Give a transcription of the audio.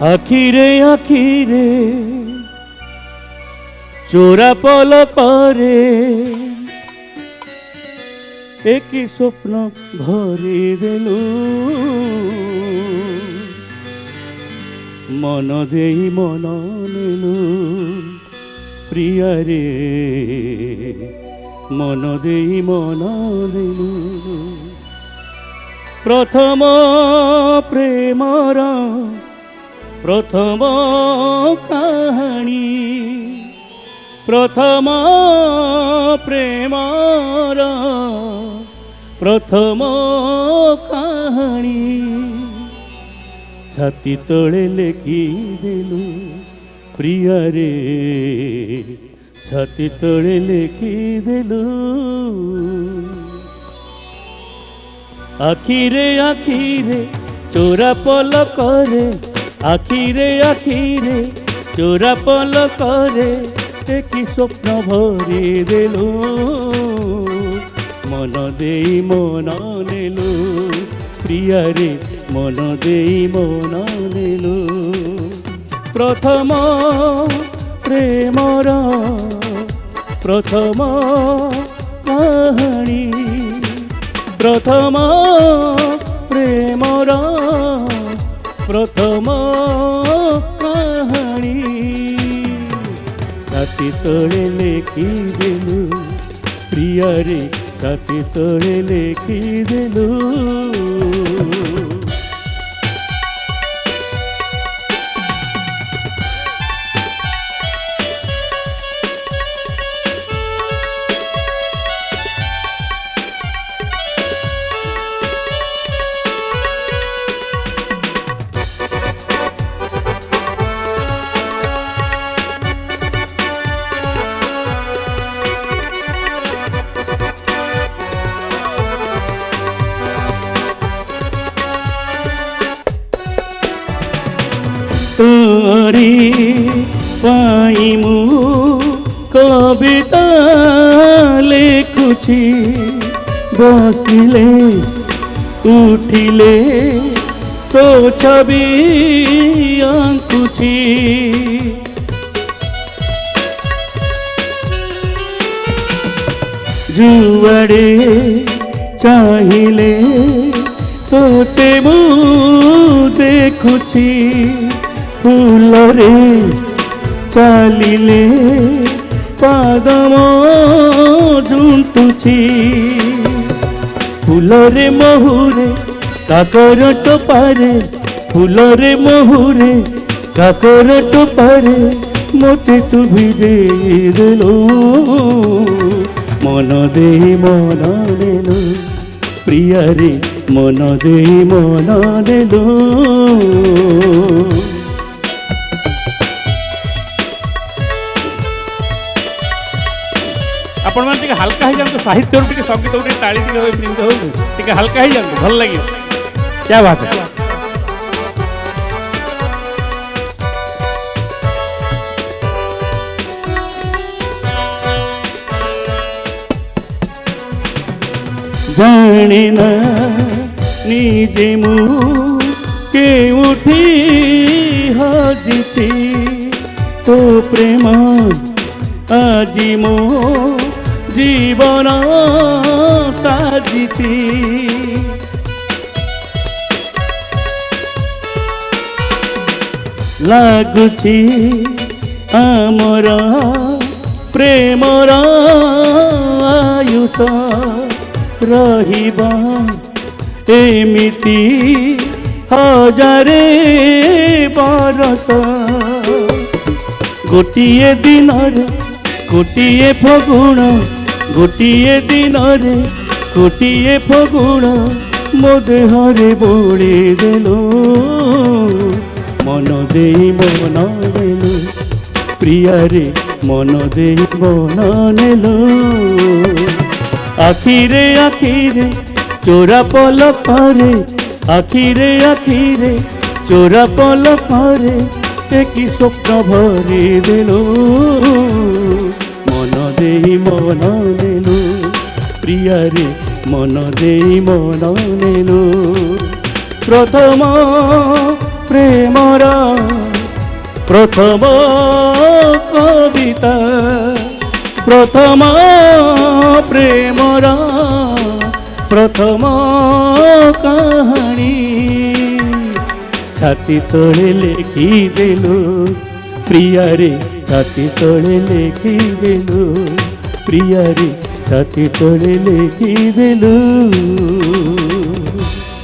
আখিরে আখিরে চোরা পলকরে একই স্বপ্ন ভরি দেলু মন দেই মন নেলু প্রিয়ারে মন দেই মন নেলু প্রথম প্রেমর প্রথম কাহানী প্রথম প্রেমর প্রথম কাহানী ছাতি তলে লেখি দেলু প্রিয়ারে ছাতি তলে লেখি দেলু আখিরে আখিরে চোরা পলকরে আখিরে আখিরে চোরা পলকরে একই স্বপ্ন ভরি দেলু মন দেই মন নেলু প্রিয়ারে মন দেই মন নেলু প্রথম প্রেমর প্রথম কাহানী প্রথম প্রেমর প্রথম কাহানী ছাতি তলে লেখি দেলু প্রিয়ারে ছাতি তলে লেখি দেলু তোরি পাই মু কবিতা লেখুছি বসিলে উঠিলে তো ছবি আঁকুছি যুয়াড়ে চাহিলে তোতে মু দেখুছি ফুলরে চালিলে পাদম ঝুঁটুছি ফুলরে মহুরে কাকর টোপারে ফুলরে মহুরে কাকর টোপারে মোটে তু ভিজে দেলু মন দেই মন নেলু প্রিয়ারে মন দেই মন নেলু आपण मैंने टिके हल्का ही जाते साहित्य टिके संगीत टिके ताली टिके हल्का ही जाते भल लगे क्या बात है जाने ना निजे मु के उठी हजिछि तो प्रेम আজি मो জীবন সাজিছি লাগুছি আমার প্রেমর আয়ুষ রহিব এমিতি হজারে বরষ গোটিয়ে দিনরে গোটিয়ে ফগুণ গোটিয়ে দিনরে গোটিয়ে ফগুণ মো দেহরে ବୋଳି ଦେଲୁ ମନ ଦେଇ ମନ ନେଲୁ ପ୍ରିୟାରେ ମନ ଦେଇ ମନ ନେଲୁ ଆଖିରେ ଆଖିରେ ଚୋରା ପଲକରେ ଆଖିରେ ଆଖିରେ ଚୋରା ପଲକରେ একই স্বপ্ন ভরি দেলু মন দেই মন নেলু প্রিয়ারে মন দেই মন নেলু প্রথম প্রেমর প্রথম কবিতা প্রথম প্রেমর প্রথম কাহাণী ছাতি তলে লেখিদেলু প্রিয়ারে ছাতি তলে লেখিদেলু প্রিয়ারে ছাতি তলে লেখিদেলু।